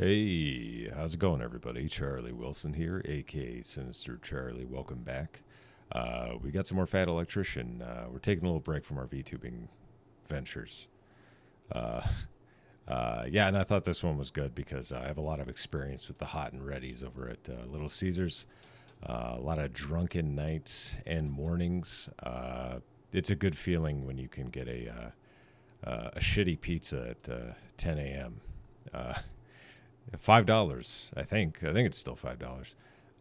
Hey, how's it going, everybody? Charlie Wilson here, aka Sinister Charlie. Welcome back. We got some more Fat Electrician. We're taking a little break from our VTubing ventures. Uh, yeah, and I thought this one was good because I have a lot of experience with the hot and readies over at Little Caesars. A lot of drunken nights and mornings. It's a good feeling when you can get a shitty pizza at 10 a.m. $5, I think. I think it's still $5.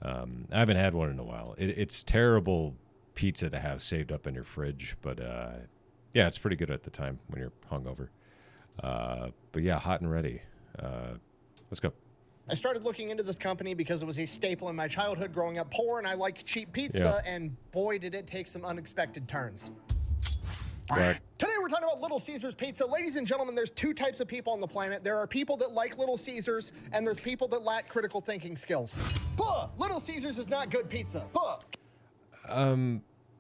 I haven't had one in a while. It's terrible pizza to have saved up in your fridge, but yeah, it's pretty good at the time when you're hungover. But yeah, hot and ready. Let's go. I started looking into this company because it was a staple in my childhood growing up poor, and I like cheap pizza, and boy, did it take some unexpected turns. Right. Today we're talking about Little Caesars Pizza. Ladies and gentlemen, there's two types of people on the planet. There are people that like Little Caesars, and there's people that lack critical thinking skills. Buh! Little Caesars is not good pizza. Buh!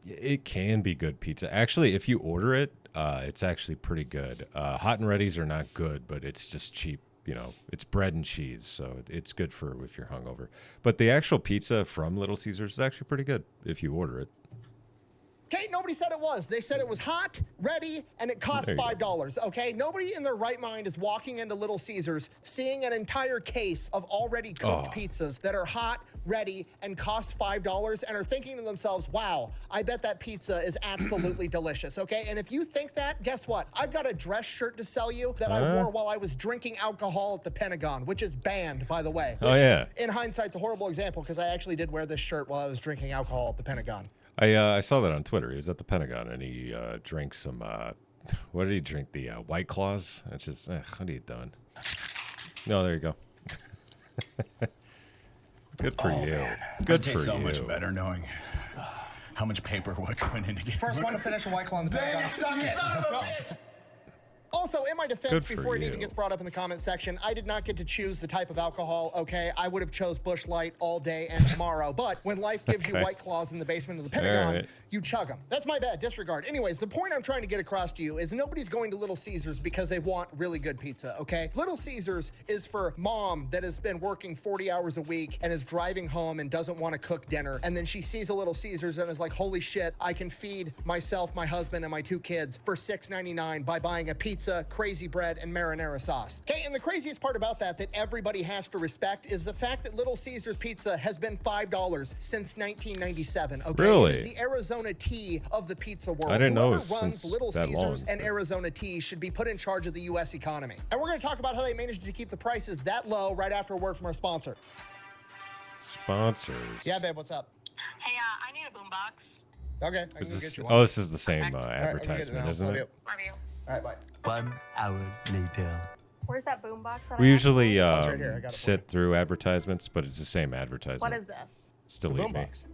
It can be good pizza. Actually, if you order it, it's actually pretty good. Hot and readies are not good, but it's just cheap. You know, it's bread and cheese, so it's good for if you're hungover. But the actual pizza from Little Caesars is actually pretty good if you order it. Okay, nobody said it was. They said it was hot, ready, and it cost $5, okay? Nobody in their right mind is walking into Little Caesars, seeing an entire case of already cooked pizzas that are hot, ready, and cost $5, and are thinking to themselves, wow, I bet that pizza is absolutely delicious, okay? And if you think that, guess what? I've got a dress shirt to sell you that I wore while I was drinking alcohol at the Pentagon, which is banned, by the way. Which, in hindsight, it's a horrible example because I actually did wear this shirt while I was drinking alcohol at the Pentagon. I saw that on Twitter. He was at the Pentagon and he drank some. What did he drink? The White Claws. It's just what are you doing? No, there you go. Good for you. Man. Good for so you. Much better knowing how much paperwork went into getting. First one to finish a White Claw in the Pentagon. Son of a bitch! Also, in my defense, Good for before it you. even gets brought up in the comment section, I did not get to choose the type of alcohol, okay? I would have chose Busch Light all day and tomorrow. But when life gives you White Claws in the basement of the Pentagon, you chug them. That's my bad. Disregard. Anyways, the point I'm trying to get across to you is nobody's going to Little Caesars because they want really good pizza, okay? Little Caesars is for mom that has been working 40 hours a week and is driving home and doesn't want to cook dinner. And then she sees a Little Caesars and is like, holy shit, I can feed myself, my husband, and my 2 kids for $6.99 by buying a pizza, crazy bread, and marinara sauce. Okay, and the craziest part about that everybody has to respect is the fact that Little Caesars pizza has been $5 since 1997, okay? Really? It is the Arizona tea of the pizza world. I didn't know it Whoever was runs since Little that Caesars long, and but- Arizona tea should be put in charge of the U.S. economy. And we're going to talk about how they managed to keep the prices that low right after a word from our sponsor. Sponsors. Yeah, babe, what's up? Hey, I need a boombox. Okay, I can Is go this, get you one. oh, this is the same All right, advertisement, isn't Love it? you. Love you. All right, bye. 1 hour later. Where's that boombox that We I usually it's right here. I got it for sit through advertisements, but it's the same advertisement. What is this? Still The eat me. boombox.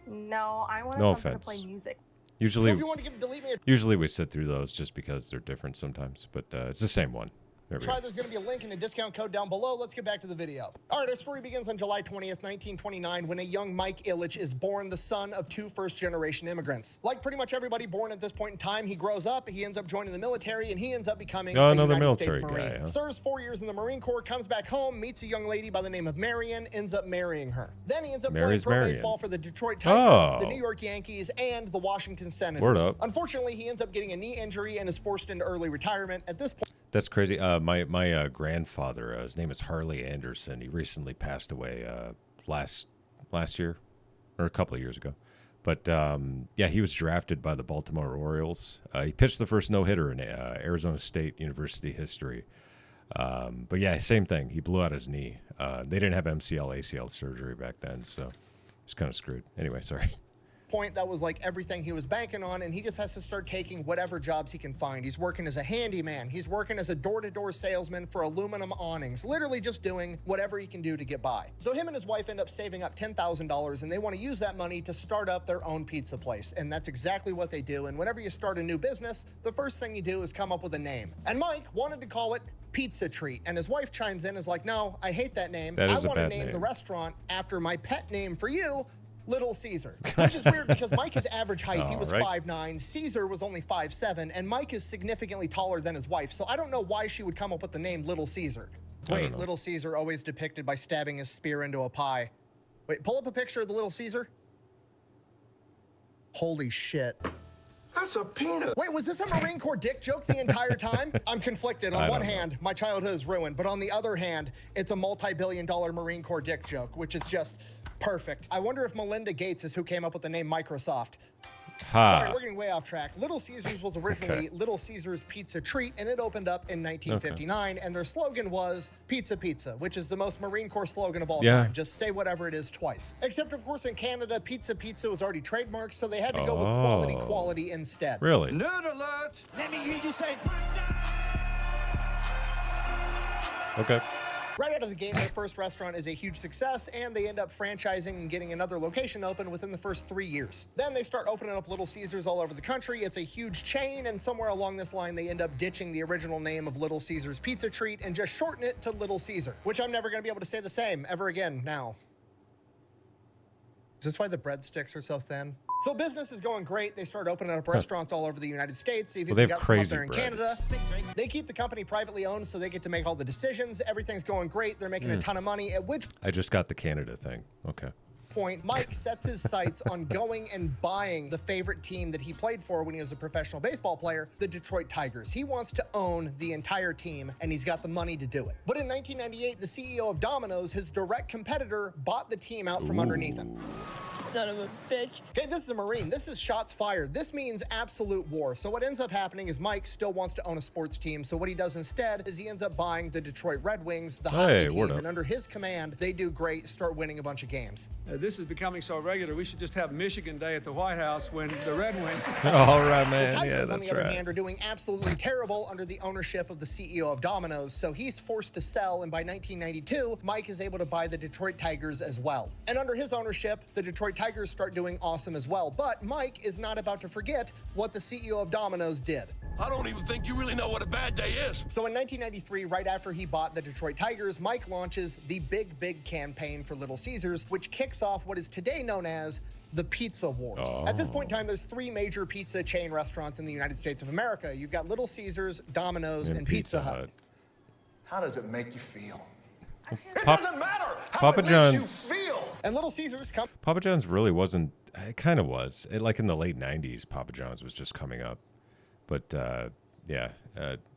No, I wanted No something offense. to play music. So Usually, if you want to delete me, usually we sit through those just because they're different sometimes, but it's the same one. There we try. go. There's going to be a link and a discount code down below. Let's get back to the video. All right, our story begins on July 20th, 1929, when a young Mike Ilitch is born, the son of 2 first-generation immigrants. Like pretty much everybody born at this point in time, he grows up, he ends up joining the military, and he ends up becoming a another United States military Marine. guy, huh? Serves 4 years in the Marine Corps, comes back home, meets a young lady by the name of Marion, ends up marrying her. Then he ends up Marries playing pro Marion. baseball for the Detroit Tigers, the Oh. New York Yankees, and the Washington Senators. Word up. Unfortunately, he ends up getting a knee injury and is forced into early retirement. At this point, That's crazy. My grandfather, his name is Harley Anderson. He recently passed away last year or a couple of years ago. But yeah, he was drafted by the Baltimore Orioles. He pitched the first no-hitter in Arizona State University history. But yeah, same thing. He blew out his knee. They didn't have MCL, ACL surgery back then, so he was kind of screwed. Anyway, sorry. Point that was like everything he was banking on, and he just has to start taking whatever jobs he can find. He's working as a handyman, he's working as a door-to-door salesman for aluminum awnings, literally just doing whatever he can do to get by. So him and his wife end up saving up $10,000, and they want to use that money to start up their own pizza place, and that's exactly what they do. And whenever you start a new business, the first thing you do is come up with a name. And Mike wanted to call it Pizza Treat, and his wife chimes in, is like, no, I hate that name. That I is a want to bad name the name. restaurant after my pet name for you, Little Caesar, which is weird because Mike is average height. He was right. 5'9". Caesar was only 5'7", and Mike is significantly taller than his wife. So I don't know why she would come up with the name Little Caesar. Wait, Little Caesar always depicted by stabbing his spear into a pie. Wait, pull up a picture of the Little Caesar. Holy shit. That's a peanut. Wait, was this a Marine Corps dick joke the entire time? I'm conflicted. On one hand, my childhood is ruined, but on the other hand, it's a multi-billion-dollar Marine Corps dick joke, which is just perfect. I wonder if Melinda Gates is who came up with the name Microsoft. Sorry, we're getting way off track. Little Caesars was originally Little Caesars Pizza Treat, and it opened up in 1959, and their slogan was Pizza Pizza, which is the most Marine Corps slogan of all time. Just say whatever it is twice. Except, of course, in Canada, Pizza Pizza was already trademarked, so they had to go with quality instead. Really? Nerd alert! Let me hear you say. Okay. Right out of the gate, their first restaurant is a huge success, and they end up franchising and getting another location open within the first 3 years. Then they start opening up Little Caesars all over the country. It's a huge chain, and somewhere along this line, they end up ditching the original name of Little Caesars Pizza Treat and just shorten it to Little Caesar, which I'm never going to be able to say the same ever again now. Is this why the breadsticks are so thin? So business is going great. They start opening up restaurants all over the United States. They've even got some up there in Canada. They keep the company privately owned, so they get to make all the decisions. Everything's going great. They're making a ton of money, at which I just got the Canada thing. Okay. point, Mike sets his sights on going and buying the favorite team that he played for when he was a professional baseball player, the Detroit Tigers. He wants to own the entire team, and he's got the money to do it. But in 1998, the CEO of Domino's, his direct competitor, bought the team out from underneath him. Son of a bitch. Okay, this is a Marine. This is shots fired. This means absolute war. So what ends up happening is Mike still wants to own a sports team. So what he does instead is he ends up buying the Detroit Red Wings, the hockey team. And under his command, they do great, start winning a bunch of games. This is becoming so regular, we should just have Michigan Day at the White House when the Red Wings... All right, man. The Tigers, yeah, that's on the other hand, are doing absolutely terrible under the ownership of the CEO of Domino's. So he's forced to sell, and by 1992, Mike is able to buy the Detroit Tigers as well. And under his ownership, the Detroit Tigers start doing awesome as well. But Mike is not about to forget what the CEO of Domino's did. I don't even think you really know what a bad day is. So in 1993, right after he bought the Detroit Tigers, Mike launches the Big campaign for Little Caesars, which kicks off what is today known as the Pizza Wars. At this point in time, there's 3 major pizza chain restaurants in the United States of America. You've got Little Caesars, Domino's, and Pizza Hut. How does it make you feel? It doesn't matter how Papa it John's, makes you feel. And Little Caesars come. Papa John's really wasn't. It kind of was. Like in the late '90s, Papa John's was just coming up. But yeah,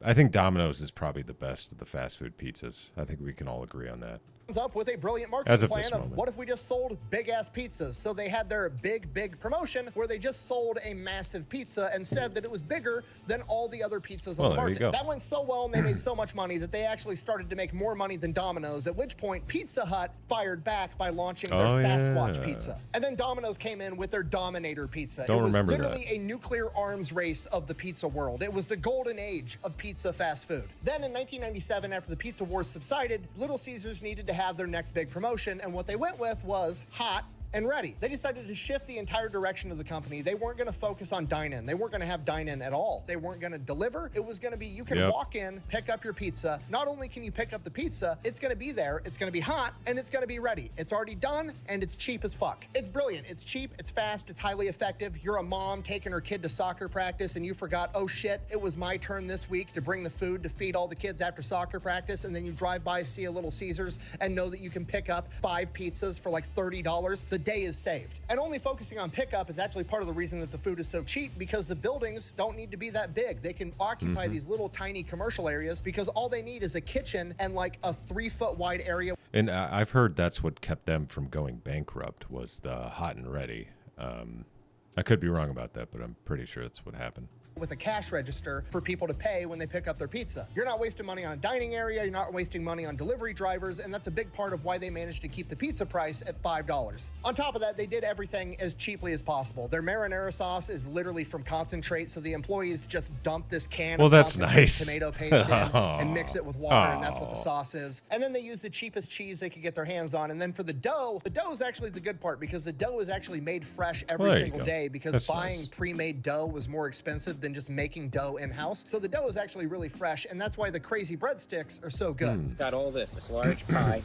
I think Domino's is probably the best of the fast food pizzas. I think we can all agree on that. Up with a brilliant marketing plan of what if we just sold big ass pizzas. So they had their big promotion where they just sold a massive pizza and said that it was bigger than all the other pizzas on the market. That went so well and they made so much money that they actually started to make more money than Domino's, at which point Pizza Hut fired back by launching their Sasquatch pizza. And then Domino's came in with their Dominator pizza. It was literally a nuclear arms race of the pizza world. It was the golden age of pizza fast food. Then in 1997, after the pizza wars subsided, Little Caesars needed to have their next big promotion, and what they went with was hot and ready. They decided to shift the entire direction of the company. They weren't going to focus on dine-in. They weren't going to have dine-in at all. They weren't going to deliver. It was going to be you can walk in, pick up your pizza. Not only can you pick up the pizza, it's going to be there, it's going to be hot, and it's going to be ready. It's already done, and it's cheap as fuck. It's brilliant. It's cheap, it's fast, it's highly effective. You're a mom taking her kid to soccer practice, and you forgot, oh shit, it was my turn this week to bring the food to feed all the kids after soccer practice, and then you drive by, see a Little Caesars, and know that you can pick up 5 pizzas for like $30. The day is saved. And only focusing on pickup is actually part of the reason that the food is so cheap, because the buildings don't need to be that big. They can occupy these little tiny commercial areas because all they need is a kitchen and like a 3-foot wide area. And I've heard that's what kept them from going bankrupt was the hot and ready. I could be wrong about that, but I'm pretty sure that's what happened. With a cash register for people to pay when they pick up their pizza. You're not wasting money on a dining area, you're not wasting money on delivery drivers, and that's a big part of why they managed to keep the pizza price at $5. On top of that, they did everything as cheaply as possible. Their marinara sauce is literally from concentrate, so the employees just dump this can of concentrate tomato paste in and mix it with water, and that's what the sauce is. And then they use the cheapest cheese they could get their hands on. And then for the dough is actually the good part, because the dough is actually made fresh every single day, because buying pre-made dough was more expensive than just making dough in-house. So the dough is actually really fresh, and that's why the crazy breadsticks are so good. Got all this large pie.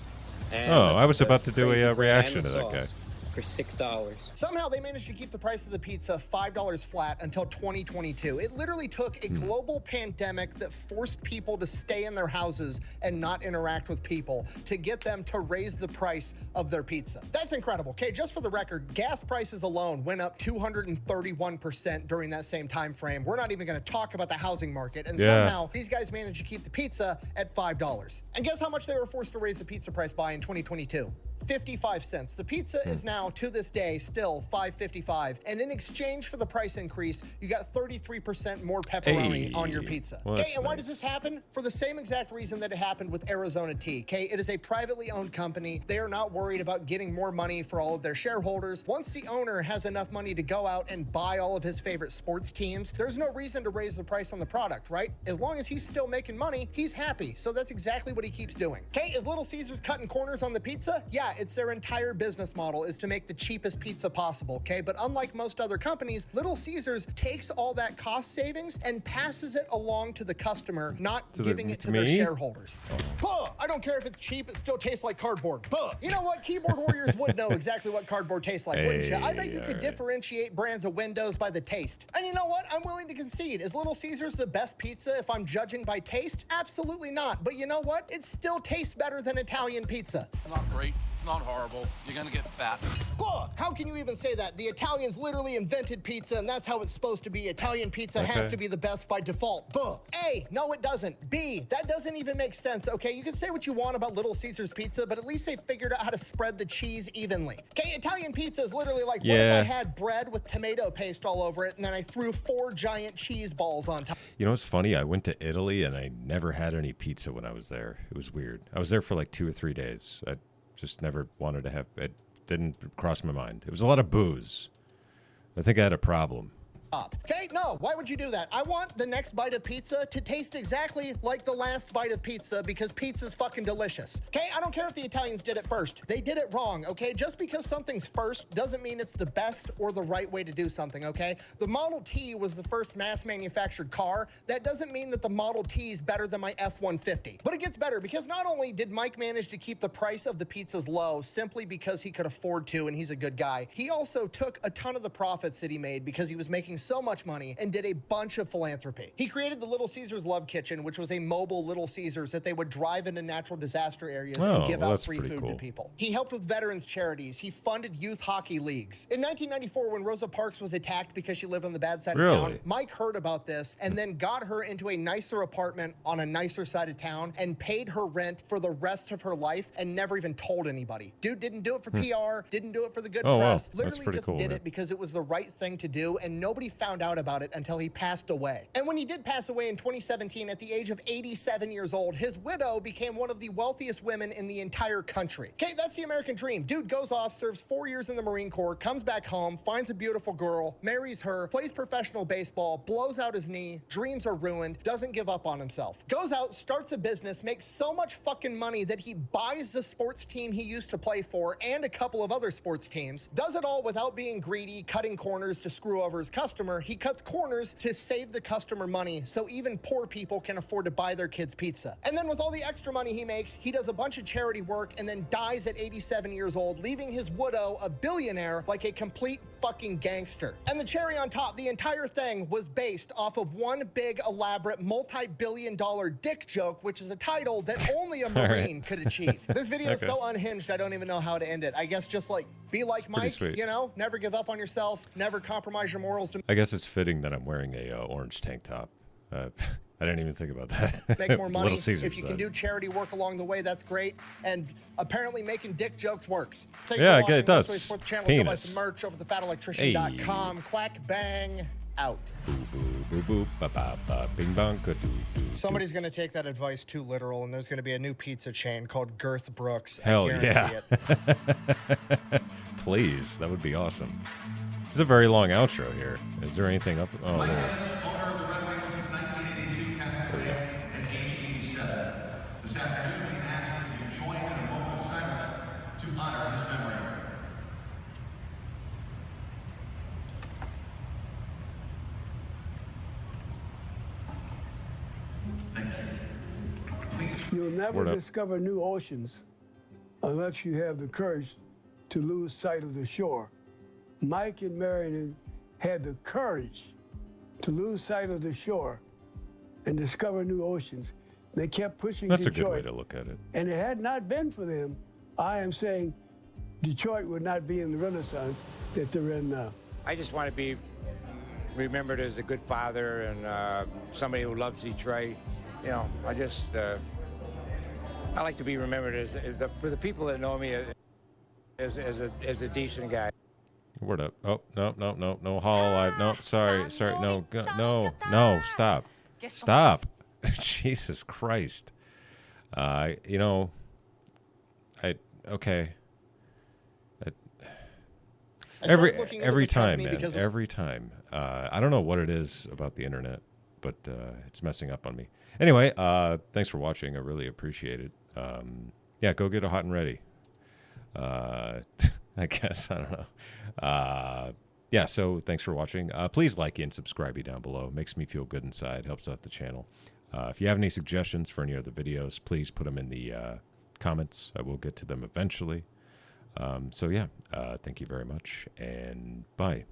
And I was about to do a reaction to that guy. for $6. Somehow they managed to keep the price of the pizza $5 flat until 2022. It literally took a global pandemic that forced people to stay in their houses and not interact with people to get them to raise the price of their pizza. That's incredible. Okay, just for the record, gas prices alone went up 231% during that same time frame. We're not even going to talk about the housing market. And somehow these guys managed to keep the pizza at $5. And guess how much they were forced to raise the pizza price by in 2022? 55 cents. The pizza is now, to this day, still $5.55. And in exchange for the price increase, you got 33% more pepperoni on your pizza. Well, okay, and why does this happen? For the same exact reason that it happened with Arizona Tea. Okay, it is a privately owned company. They are not worried about getting more money for all of their shareholders. Once the owner has enough money to go out and buy all of his favorite sports teams, there's no reason to raise the price on the product, right? As long as he's still making money, he's happy. So that's exactly what he keeps doing. Okay, is Little Caesars cutting corners on the pizza? Yeah, it's their entire business model is to make the cheapest pizza possible, okay? But unlike most other companies, Little Caesars takes all that cost savings and passes it along to the customer, not giving it to their shareholders. Buh! I don't care if it's cheap, it still tastes like cardboard. Buh! You know what? Keyboard warriors would know exactly what cardboard tastes like, wouldn't you? I bet you could differentiate brands of Windows by the taste. And you know what? I'm willing to concede. Is Little Caesars the best pizza if I'm judging by taste? Absolutely not. But you know what? It still tastes better than Italian pizza. Not great. It's not horrible. You're gonna get fat. How can you even say that? The Italians literally invented pizza, and that's how it's supposed to be. Italian pizza has to be the best by default. A, no it doesn't. B, that doesn't even make sense, okay? You can say what you want about Little Caesars pizza, but at least they figured out how to spread the cheese evenly. Okay, Italian pizza is literally like, what if I had bread with tomato paste all over it, and then I threw 4 giant cheese balls on top? You know what's funny? I went to Italy, and I never had any pizza when I was there. It was weird. I was there for like 2 or 3 days. I just never wanted to have it. Didn't cross my mind. It was a lot of booze. I think I had a problem. Okay, no, why would you do that? I want the next bite of pizza to taste exactly like the last bite of pizza because pizza's fucking delicious. Okay, I don't care if the Italians did it first. They did it wrong, okay? Just because something's first doesn't mean it's the best or the right way to do something, okay? The Model T was the first mass manufactured car. That doesn't mean that the Model T is better than my F-150. But it gets better because not only did Mike manage to keep the price of the pizzas low simply because he could afford to and he's a good guy, he also took a ton of the profits that he made because he was making so much money and did a bunch of philanthropy. He created the Little Caesars Love Kitchen, which was a mobile Little Caesars that they would drive into natural disaster areas and give out free food to people. He helped with veterans charities. He funded youth hockey leagues. In 1994, when Rosa Parks was attacked because she lived on the bad side of town, Mike heard about this and then got her into a nicer apartment on a nicer side of town and paid her rent for the rest of her life and never even told anybody. Dude didn't do it for PR, didn't do it for the good press. Literally just did it because it was the right thing to do and nobody found out about it until he passed away. And when he did pass away in 2017 at the age of 87 years old, his widow became one of the wealthiest women in the entire country. Okay, that's the American dream. Dude goes off, serves 4 years in the Marine Corps, comes back home, finds a beautiful girl, marries her, plays professional baseball, blows out his knee, dreams are ruined, doesn't give up on himself. Goes out, starts a business, makes so much fucking money that he buys the sports team he used to play for and a couple of other sports teams, does it all without being greedy, cutting corners to screw over his customer. He cuts corners to save the customer money so even poor people can afford to buy their kids pizza. And then with all the extra money he makes, he does a bunch of charity work and then dies at 87 years old, leaving his widow a billionaire like a complete fucking gangster. And the cherry on top, the entire thing was based off of one big elaborate multi-billion-dollar dick joke, which is a title that only a Marine could achieve. This video is so unhinged, I don't even know how to end it. I guess just like, be like Mike, you know, never give up on yourself, never compromise your morals. I guess it's fitting that I'm wearing a orange tank top. I didn't even think about that. Make more money. If you can do charity work along the way, that's great. And apparently making dick jokes works. Yeah, it does. Support the channel. Go buy some merch over at thefatelectrician.com. Quack bang out. Boo boo boo boo ba ba ba bing bong ka doo doo. Somebody's gonna take that advice too literal, and there's gonna be a new pizza chain called Girth Brooks. Hell yeah! Please, that would be awesome. There's a very long outro here. Is there anything up? Oh, there is. This afternoon, we ask that you join in a moment of silence to honor his memory. Thank you. You'll never discover new oceans unless you have the courage to lose sight of the shore. Mike and Marion had the courage to lose sight of the shore and discover new oceans. They kept pushing That's Detroit. a good way to look at it. And it had not been for them, I am saying Detroit would not be in the renaissance that they're in now. I just want to be remembered as a good father and somebody who loves Detroit. You know, I like to be remembered as for the people that know me as a decent guy. Word up. Oh, no, Hall. No, sorry, no, stop. Stop. Jesus Christ. You know, okay. Every time, man. Every time. I don't know what it is about the internet, but it's messing up on me. Anyway, thanks for watching. I really appreciate it. Yeah, go get a hot and ready. I guess. I don't know. Yeah, so thanks for watching. Please like and subscribe down below. Makes me feel good inside. Helps out the channel. If you have any suggestions for any other videos, please put them in the comments. I will get to them eventually. So yeah, thank you very much, and bye.